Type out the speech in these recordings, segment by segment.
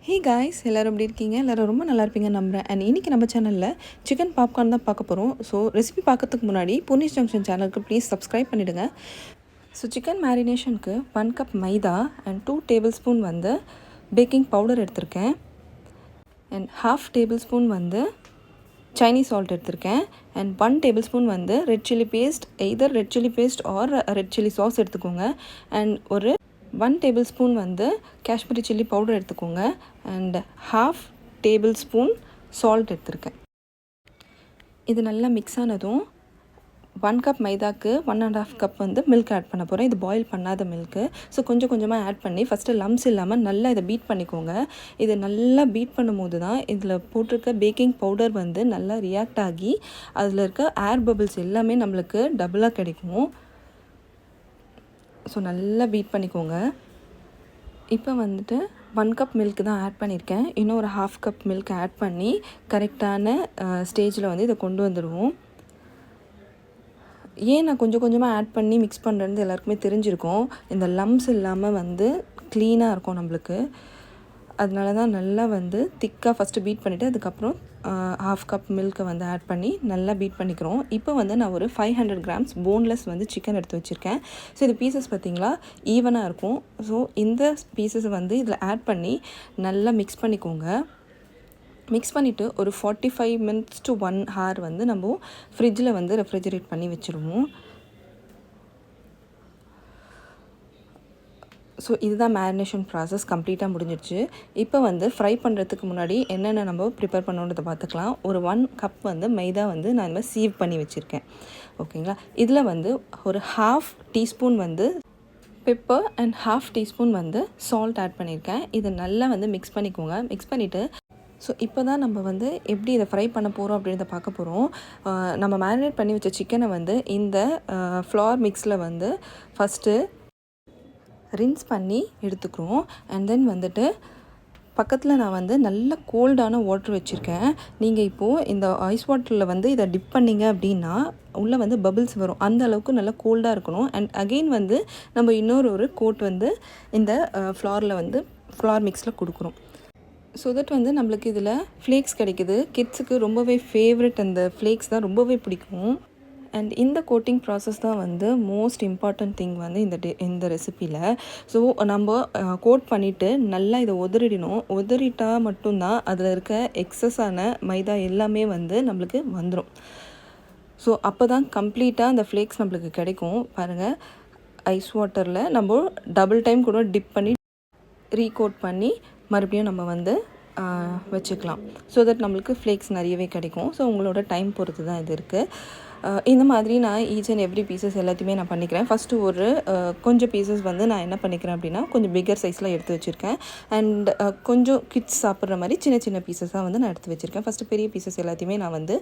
Hey guys, எல்லோரும் எப்படி இருக்கீங்க? எல்லோரும் ரொம்ப நல்லா இருப்பீங்க நம்புகிறேன். அண்ட் இன்றைக்கி நம்ம சேனலில் சிக்கன் பாப்கார்ன் தான் பார்க்க போகிறோம். ஸோ ரெசிபி பார்க்கறதுக்கு முன்னாடி புனிஷ் ஜங்ஷன் சேனலுக்கு ப்ளீஸ் சப்ஸ்கிரைப் பண்ணிவிடுங்க. ஸோ சிக்கன் மேரினேஷனுக்கு 1 கப் மைதா அண்ட் 2 டேபிள் ஸ்பூன் வந்து பேக்கிங் பவுடர் எடுத்திருக்கேன். அண்ட் 1/2 டேபிள் ஸ்பூன் வந்து சைனீஸ் சால்ட் எடுத்திருக்கேன். அண்ட் 1 டேபிள் ஸ்பூன் வந்து red chilli paste, either red chilli paste or red chilli sauce எடுத்துக்கோங்க. அண்ட் ஒரு 1 டேபிள் ஸ்பூன் வந்து காஷ்மீரி சில்லி பவுடர் எடுத்துக்கோங்க. அண்ட் 1/2 டேபிள் ஸ்பூன் சால்ட் எடுத்துருக்கேன். இது நல்லா மிக்ஸ் ஆனதும் 1 கப் மைதாக்கு 1.5 கப் வந்து மில்க் ஆட் பண்ண போகிறேன். இது பாயில் பண்ணாத மில்க்கு. ஸோ கொஞ்சம் கொஞ்சமாக ஆட் பண்ணி ஃபஸ்ட்டு லம்ஸ் இல்லாமல் நல்லா இதை பீட் பண்ணிக்கோங்க. இது நல்லா பீட் பண்ணும்போது தான் இதில் போட்டிருக்க பேக்கிங் பவுடர் வந்து நல்லா ரியாக்ட் ஆகி அதில் இருக்க ஏர் பபிள்ஸ் எல்லாமே நம்மளுக்கு டபுளாக கிடைக்கும். ஸோ நல்லா பீட் பண்ணிக்கோங்க. இப்போ வந்துட்டு 1 கப் மில்க் தான் ஆட் பண்ணியிருக்கேன். இன்னும் ஒரு 1/2 கப் மில்க் ஆட் பண்ணி கரெக்டான ஸ்டேஜில் வந்து இதை கொண்டு வந்துடுவோம். ஏன் நான் கொஞ்சம் கொஞ்சமாக ஆட் பண்ணி மிக்ஸ் பண்ணுறது எல்லாருக்குமே தெரிஞ்சிருக்கும். இந்த லம்ஸ் இல்லாமல் வந்து க்ளீனாக இருக்கும் நம்மளுக்கு. அதனால தான் நல்லா வந்து திக்காக ஃபஸ்ட்டு பீட் பண்ணிவிட்டு அதுக்கப்புறம் 1/2 கப் மில்க்கை வந்து ஆட் பண்ணி நல்லா பீட் பண்ணிக்கிறோம். இப்போ வந்து நான் ஒரு 500 கிராம்ஸ் போன்லெஸ் வந்து சிக்கன் எடுத்து வச்சுருக்கேன். ஸோ இது பீசஸ் பார்த்திங்களா ஈவனாக இருக்கும். ஸோ இந்த பீசஸ் வந்து இதில் ஆட் பண்ணி நல்லா மிக்ஸ் பண்ணிக்கோங்க. மிக்ஸ் பண்ணிவிட்டு ஒரு 45 மினிட்ஸ் to 1 hour வந்து நம்ம ஃப்ரிட்ஜில் வந்து ரெஃப்ரிஜரேட் பண்ணி வச்சுருவோம். ஸோ இதுதான் மேரினேஷன் ப்ராசஸ் கம்ப்ளீட்டாக முடிஞ்சிடுச்சு. இப்போ வந்து ஃப்ரை பண்ணுறதுக்கு முன்னாடி என்னென்ன நம்ம ப்ரிப்பேர் பண்ணணுன்றதை பார்த்துக்கலாம். ஒரு 1 கப் வந்து மைதா வந்து நான் இந்த மாதிரி சீவ் பண்ணி வச்சுருக்கேன். ஓகேங்களா. இதில் வந்து ஒரு 1/2 டீஸ்பூன் வந்து பெப்பர் அண்ட் 1/2 டீஸ்பூன் வந்து சால்ட் ஆட் பண்ணியிருக்கேன். இதை நல்லா வந்து மிக்ஸ் பண்ணிக்கோங்க. மிக்ஸ் பண்ணிவிட்டு ஸோ இப்போ தான் நம்ம வந்து எப்படி இதை ஃப்ரை பண்ண போகிறோம் அப்படின்றத பார்க்க போகிறோம். நம்ம மேரினேட் பண்ணி வச்ச சிக்கனை வந்து இந்த ஃப்ளார் மிக்ஸில் வந்து ஃபஸ்ட்டு ரின்ஸ் பண்ணி எடுத்துக்கிறோம். அண்ட் தென் வந்துட்டு பக்கத்தில் நான் வந்து நல்ல கோல்டான வாட்டர் வச்சுருக்கேன். நீங்கள் இப்போது இந்த ஐஸ் வாட்டரில் வந்து இதை டிப் பண்ணிங்க அப்படின்னா உள்ளே வந்து பபிள்ஸ் வரும். அந்த அளவுக்கு நல்லா கோல்டாக இருக்கணும். அண்ட் அகெயின் வந்து நம்ம இன்னொரு கோட் வந்து இந்த ஃப்ளார் மிக்ஸில் கொடுக்குறோம். ஸோ தட் வந்து நம்மளுக்கு இதில் ஃப்ளேக்ஸ் கிடைக்குது. கிட்ஸுக்கு ரொம்பவே ஃபேவரட் அந்த ஃப்ளேக்ஸ் தான் ரொம்பவே பிடிக்கும். அண்ட் இந்த கோட்டிங் ப்ராசஸ் தான் வந்து மோஸ்ட் இம்பார்ட்டன்ட் திங் வந்து இந்த ரெசிப்பியில். ஸோ நம்ம கோட் பண்ணிவிட்டு நல்லா இதை உதறிடணும். உதறிட்டால் மட்டும்தான் அதில் இருக்க எக்ஸஸான மைதா எல்லாமே வந்து நம்மளுக்கு வந்துடும். ஸோ அப்போ தான் கம்ப்ளீட்டாக அந்த ஃப்ளேக்ஸ் நம்மளுக்கு கிடைக்கும். பாருங்கள், ஐஸ் வாட்டரில் நம்ம டபுள் டைம் கூட டிப் பண்ணி ரீகோட் பண்ணி மறுபடியும் நம்ம வந்து வச்சுக்கலாம். ஸோ தட் நம்மளுக்கு ஃப்ளேக்ஸ் நிறையவே கிடைக்கும். ஸோ உங்களோட டைம் பொறுத்து தான் இது இருக்குது. இந்த மாதிரி நான் ஈச் அண்ட் எவ்ரி பீசஸ் எல்லாத்தையுமே நான் பண்ணிக்கிறேன். ஃபஸ்ட்டு ஒரு கொஞ்சம் பீசஸ் வந்து நான் என்ன பண்ணிக்கிறேன் அப்படின்னா கொஞ்சம் பிக்கர் சைஸில் எடுத்து வச்சுருக்கேன். அண்ட் கொஞ்சம் கிட்ஸ் சாப்பிட்ற மாதிரி சின்ன சின்ன பீசஸாக வந்து நான் எடுத்து வச்சுருக்கேன். ஃபஸ்ட்டு பெரிய பீசஸ் எல்லாத்தையுமே நான் வந்து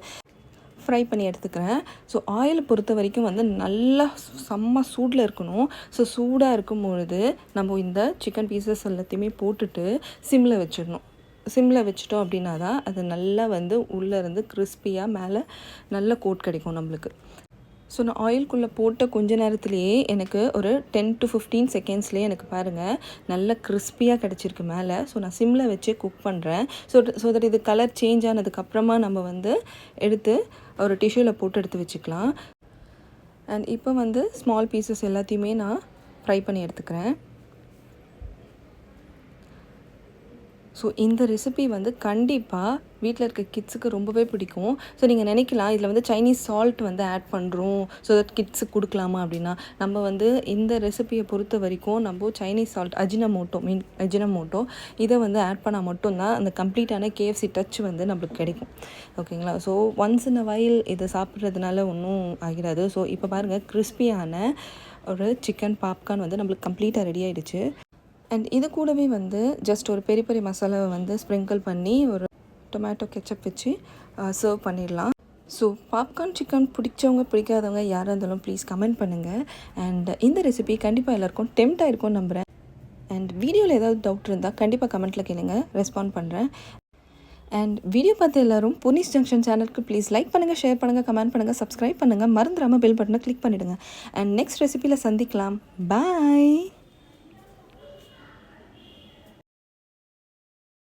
ஃப்ரை பண்ணி எடுத்துக்கிறேன். ஸோ ஆயில் பொறுத்த வரைக்கும் வந்து நல்லா செம்ம சூடில் இருக்கணும். ஸோ சூடாக இருக்கும்பொழுது நம்ம இந்த சிக்கன் பீசஸ் எல்லாத்தையுமே போட்டுட்டு சிம்மில் வச்சிடணும். சிம்மில் வச்சிட்டோம் அப்படின்னா தான் அது நல்லா வந்து உள்ளேருந்து கிறிஸ்பியாக மேலே நல்ல கோட் கிடைக்கும் நம்மளுக்கு. ஸோ நான் ஆயில்குள்ளே போட்ட கொஞ்ச நேரத்துலேயே எனக்கு ஒரு 10 to 15 செகண்ட்ஸ்லேயே எனக்கு பாருங்கள் நல்ல கிறிஸ்பியாக கிடச்சிருக்கு மேலே. ஸோ நான் சிம்மில் வச்சே குக் பண்ணுறேன். ஸோ தட் இது கலர் சேஞ்ச் ஆனதுக்கப்புறமா நம்ம வந்து எடுத்து ஒரு டிஷ்யூவில் போட்டு எடுத்து வச்சுக்கலாம். அண்ட் இப்போ வந்து ஸ்மால் பீசஸ் எல்லாத்தையுமே நான் ஃப்ரை பண்ணி எடுத்துக்கிறேன். ஸோ இந்த ரெசிபி வந்து கண்டிப்பாக வீட்டில் இருக்க கிட்ஸுக்கு ரொம்பவே பிடிக்கும். ஸோ நீங்கள் நினைக்கலாம் இதில் வந்து சைனீஸ் சால்ட் வந்து ஆட் பண்ணுறோம் ஸோ தட் கிட்ஸுக்கு கொடுக்கலாமா அப்படின்னா, நம்ம வந்து இந்த ரெசிபியை பொறுத்த வரைக்கும் நம்ம சைனீஸ் சால்ட் அஜினமோட்டோ இதை வந்து ஆட் பண்ணால் மட்டும்தான் அந்த கம்ப்ளீட்டான KFC டச் வந்து நம்மளுக்கு கிடைக்கும். ஓகேங்களா. So once in a while இதை சாப்பிட்றதுனால ஒன்றும் ஆகிடாது. ஸோ இப்போ பாருங்கள், கிறிஸ்பியான ஒரு சிக்கன் பாப்கார்ன் வந்து நம்மளுக்கு கம்ப்ளீட்டாக ரெடி ஆகிடுச்சு. அண்ட் இது கூடவே வந்து ஜஸ்ட் ஒரு பெரிய பெரிய மசாலாவை வந்து ஸ்ப்ரிங்கிள் பண்ணி ஒரு டொமேட்டோ கெச்சப் வச்சு சர்வ் பண்ணிடலாம். ஸோ பாப்கார்ன் சிக்கன் பிடிச்சவங்க பிடிக்காதவங்க யாராக இருந்தாலும் ப்ளீஸ் கமெண்ட் பண்ணுங்கள். அண்ட் இந்த ரெசிபி கண்டிப்பாக எல்லாருக்கும் டெம்ட் ஆகிருக்கும்னு நம்புகிறேன். அண்ட் வீடியோவில் ஏதாவது டவுட் இருந்தால் கண்டிப்பாக கமெண்ட்டில் கேளுங்க, ரெஸ்பாண்ட் பண்ணுறேன். அண்ட் வீடியோ பார்த்து எல்லோரும் புனிஷ் ஜங்ஷன் சேனலுக்கு ப்ளீஸ் லைக் பண்ணுங்கள், ஷேர் பண்ணுங்கள், கமெண்ட் பண்ணுங்கள், சப்ஸ்கிரைப் பண்ணுங்கள். மறந்துடாமல் பெல் பட்டனை கிளிக் பண்ணிவிடுங்க. அண்ட் நெக்ஸ்ட் ரெசிபியில் சந்திக்கலாம். பாய்.